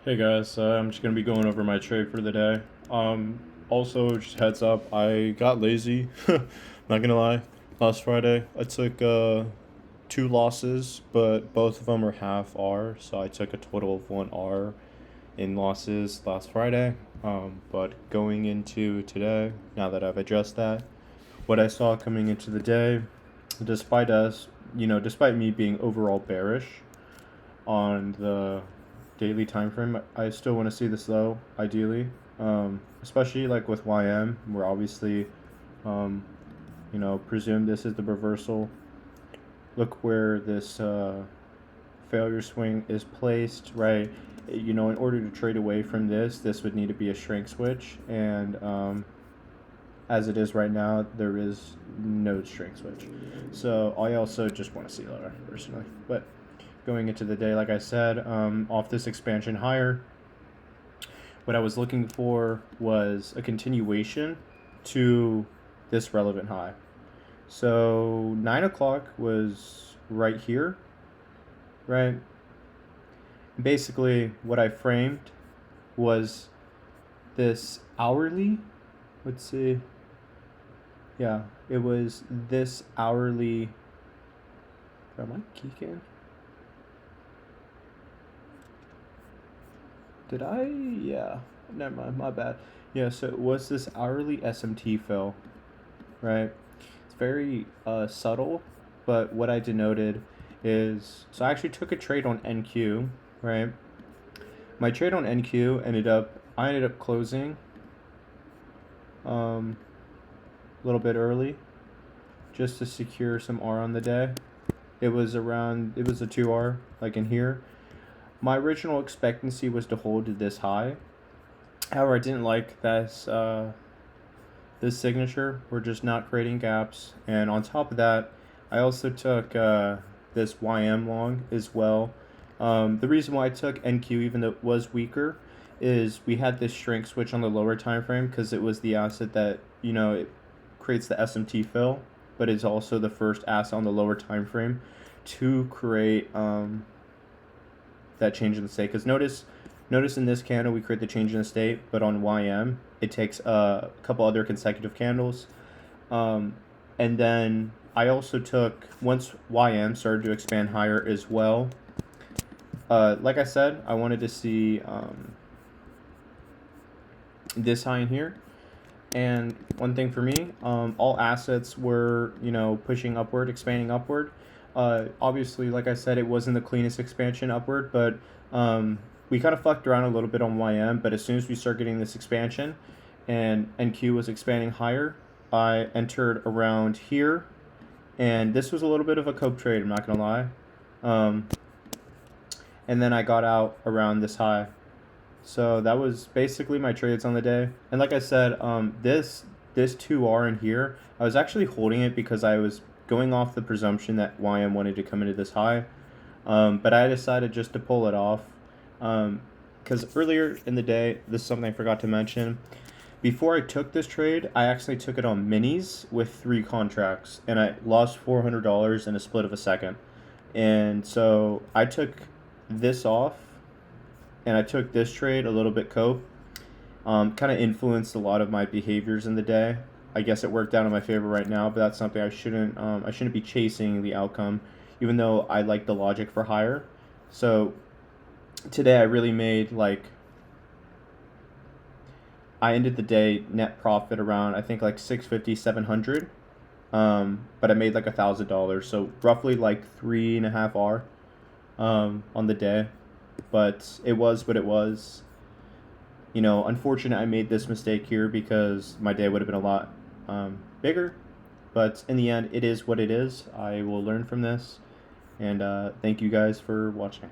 Hey guys, I'm just gonna be going over my trade for the day. Also, just heads up, I got lazy. Not gonna lie. Last Friday, I took two losses, but both of them are half R, so I took a total of 1 R in losses last Friday. But going into today, now that I've addressed that, what I saw coming into the day, despite me being overall bearish on the daily time frame, I still want to see this low, ideally. Especially like with YM, we're obviously, um, presume this is the reversal. Look where this failure swing is placed, right? In order to trade away from this would need to be a shrink switch, and as it is right now, there is no shrink switch. So I also just want to see lower personally, but going into the day, like I said, off this expansion higher, what I was looking for was a continuation to this relevant high. So 9 o'clock was right here, right? Basically, what I framed was this hourly. Let's see. Yeah, it was this hourly. Am I keying? Did I? Yeah. Never mind. My bad. Yeah. So it was this hourly SMT fill, right? It's very subtle, but what I denoted is, so I actually took a trade on NQ, right? My trade on NQ I ended up closing a little bit early just to secure some R on the day. It was a 2R, like in here. My original expectancy was to hold to this high. However, I didn't like this signature. We're just not creating gaps. And on top of that, I also took this YM long as well. The reason why I took NQ, even though it was weaker, is we had this shrink switch on the lower time frame because it was the asset that, it creates the SMT fill, but it's also the first asset on the lower time frame to create that change in the state. Because notice in this candle we create the change in the state, but on YM it takes a couple other consecutive candles. And then I also took, once YM started to expand higher as well, like I said, I wanted to see this high in here. And one thing for me, all assets were, pushing upward, expanding upward. Obviously, like I said, it wasn't the cleanest expansion upward, but we kind of fucked around a little bit on YM. But as soon as we start getting this expansion and NQ was expanding higher, I entered around here. And this was a little bit of a cope trade, I'm not going to lie. And then I got out around this high. So that was basically my trades on the day. And like I said, this 2R in here, I was actually holding it because I was going off the presumption that YM wanted to come into this high. But I decided just to pull it off. Because earlier in the day, this is something I forgot to mention. Before I took this trade, I actually took it on minis with 3 contracts. And I lost $400 in a split of a second. And so I took this off. And I took this trade a little bit cope. Kind of influenced a lot of my behaviors in the day. I guess it worked out in my favor right now, but that's something I shouldn't be chasing the outcome, even though I like the logic for higher. So today I really made I ended the day net profit around, I think, like 650, 700. But I made like $1,000, so roughly like 3.5 R on the day. But it was what it was. Unfortunate I made this mistake here because my day would have been a lot bigger. But in the end, it is what it is. I will learn from this. And thank you guys for watching.